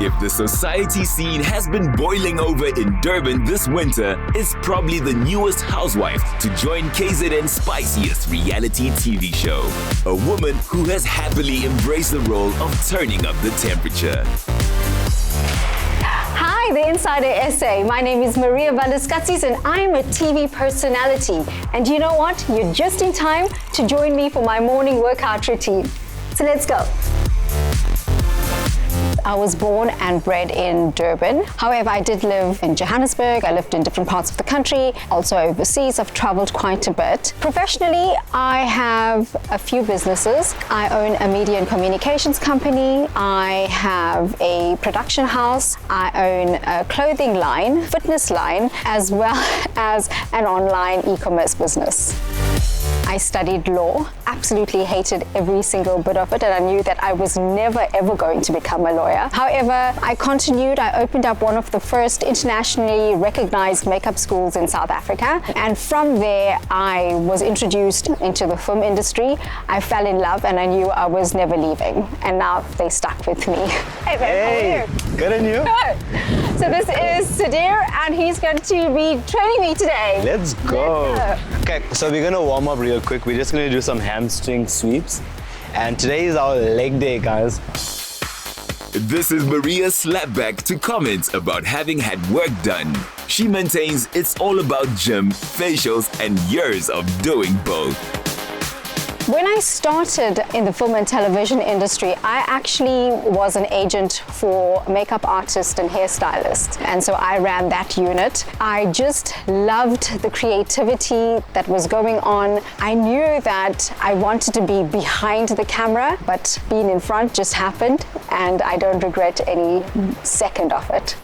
If the society scene has been boiling over in Durban this winter, it's probably the newest housewife to join KZN's spiciest reality TV show. A woman who has happily embraced the role of turning up the temperature. Hi, the Insider SA. My name is Maria Valaskatzis and I'm a TV personality. And you know what? You're just in time to join me for my morning workout routine. So let's go. I was born and bred in Durban. However, I did live in Johannesburg. I lived in different parts of the country, also overseas. I've traveled quite a bit. Professionally, I have a few businesses. I own a media and communications company. I have a production house. I own a clothing line, fitness line, as well as an online e-commerce business. I studied law, absolutely hated every single bit of it, and I knew that I was never ever going to become a lawyer. However, I continued. I opened up one of the first internationally recognized makeup schools in South Africa, and from there I was introduced into the film industry. I fell in love and I knew I was never leaving, and now they stuck with me. Hey Hey, babe, how are you? good and you? Good. So this is Sudhir and he's going to be training me today. Let's go. Okay, so we're gonna warm up real quick. We're just gonna do some hamstring sweeps. And today is our leg day, guys. This is Maria's slapback to comments about having had work done. She maintains it's all about gym, facials, and years of doing both. When I started in the film and television industry, I actually was an agent for makeup artists and hairstylists. And so I ran that unit. I just loved the creativity that was going on. I knew that I wanted to be behind the camera, but being in front just happened, and I don't regret any second of it.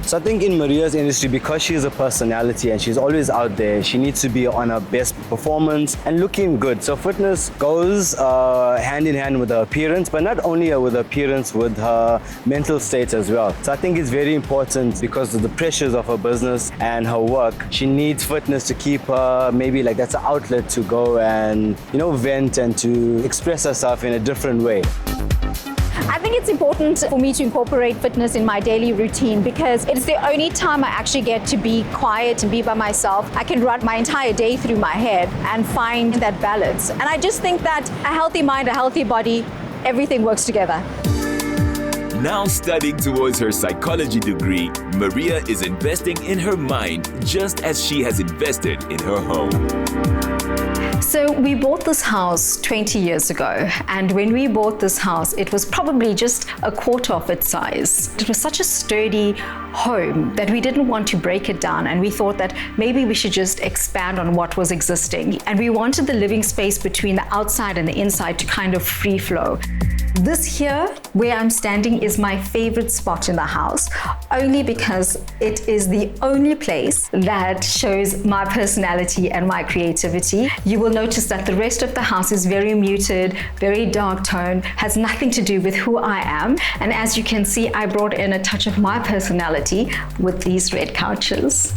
So I think in Maria's industry, because she's a personality and she's always out there, she needs to be on her best performance and looking good. So fitness goes hand in hand with her appearance, but not only with her appearance, with her mental state as well. So I think it's very important because of the pressures of her business and her work. She needs fitness to keep her, maybe like that's an outlet to go and, vent and to express herself in a different way. I think it's important for me to incorporate fitness in my daily routine because it's the only time I actually get to be quiet and be by myself. I can run my entire day through my head and find that balance. And I just think that a healthy mind, a healthy body, everything works together. Now studying towards her psychology degree, Maria is investing in her mind just as she has invested in her home. So we bought this house 20 years ago, and when we bought this house, it was probably just a quarter of its size. It was such a sturdy home that we didn't want to break it down, and we thought that maybe we should just expand on what was existing. And we wanted the living space between the outside and the inside to kind of free flow. This here, where I'm standing, is my favorite spot in the house, only because it is the only place that shows my personality and my creativity. You will notice that the rest of the house is very muted, very dark tone, has nothing to do with who I am. And as you can see, I brought in a touch of my personality with these red couches.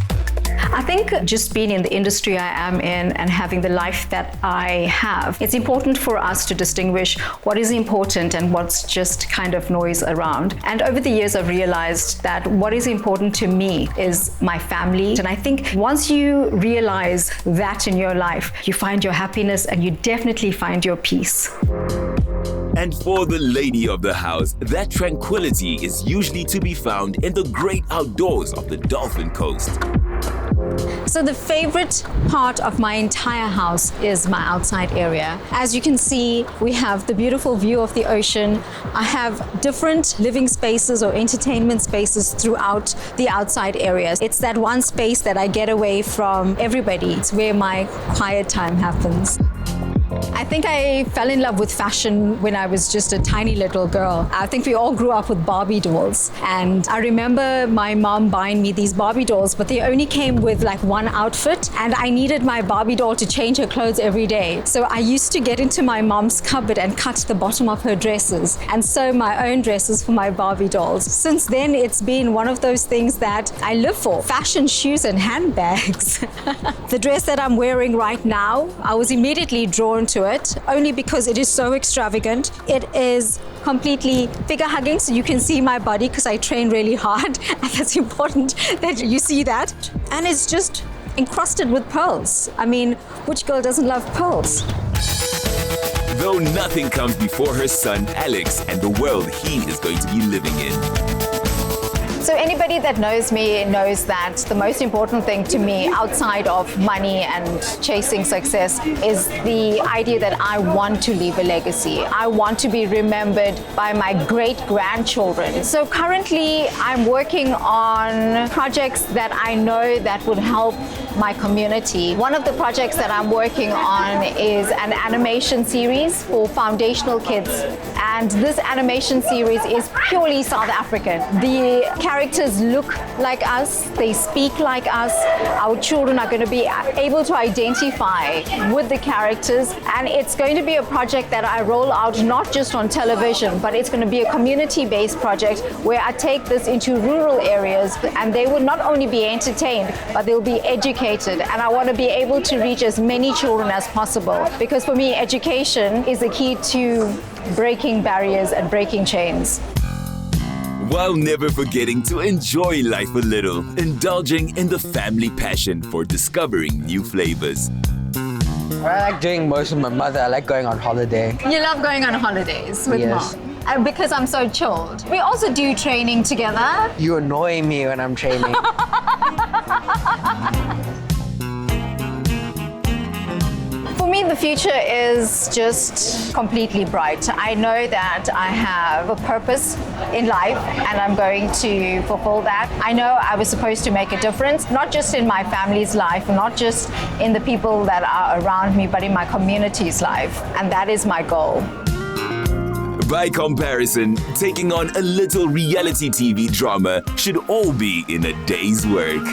I think just being in the industry I am in and having the life that I have, it's important for us to distinguish what is important and what's just kind of noise around. And over the years, I've realized that what is important to me is my family. And I think once you realize that in your life, you find your happiness and you definitely find your peace. And for the lady of the house, that tranquility is usually to be found in the great outdoors of the Dolphin Coast. So the favorite part of my entire house is my outside area. As you can see, we have the beautiful view of the ocean. I have different living spaces or entertainment spaces throughout the outside areas. It's that one space that I get away from everybody. It's where my quiet time happens. I think I fell in love with fashion when I was just a tiny little girl. I think we all grew up with Barbie dolls. And I remember my mom buying me these Barbie dolls, but they only came with like one outfit. And I needed my Barbie doll to change her clothes every day. So I used to get into my mom's cupboard and cut the bottom of her dresses and sew my own dresses for my Barbie dolls. Since then, it's been one of those things that I live for. Fashion, shoes, and handbags. The dress that I'm wearing right now, I was immediately drawn drawn to it, only because it is so extravagant. It is completely figure hugging, so you can see my body because I train really hard, and that's important that you see that. And it's just encrusted with pearls. I mean, which girl doesn't love pearls? Though nothing comes before her son Alex and the world he is going to be living in. So anybody that knows me knows that the most important thing to me outside of money and chasing success is the idea that I want to leave a legacy. I want to be remembered by my great-grandchildren. So currently I'm working on projects that I know that would help my community. One of the projects that I'm working on is an animation series for foundational kids. And this animation series is purely South African. The characters look like us, they speak like us. Our children are going to be able to identify with the characters, and it's going to be a project that I roll out not just on television, but it's going to be a community-based project where I take this into rural areas, and they will not only be entertained, but they'll be educated. And I want to be able to reach as many children as possible, because for me, education is the key to breaking barriers and breaking chains. While never forgetting to enjoy life a little, indulging in the family passion for discovering new flavors. What I like doing most with my mother, I like going on holiday. You love going on holidays with Yes. Mom. And because I'm so chilled. We also do training together. You annoy me when I'm training. For me, the future is just completely bright. I know that I have a purpose in life and I'm going to fulfill that. I know I was supposed to make a difference, not just in my family's life, not just in the people that are around me, but in my community's life. And that is my goal. By comparison, taking on a little reality TV drama should all be in a day's work.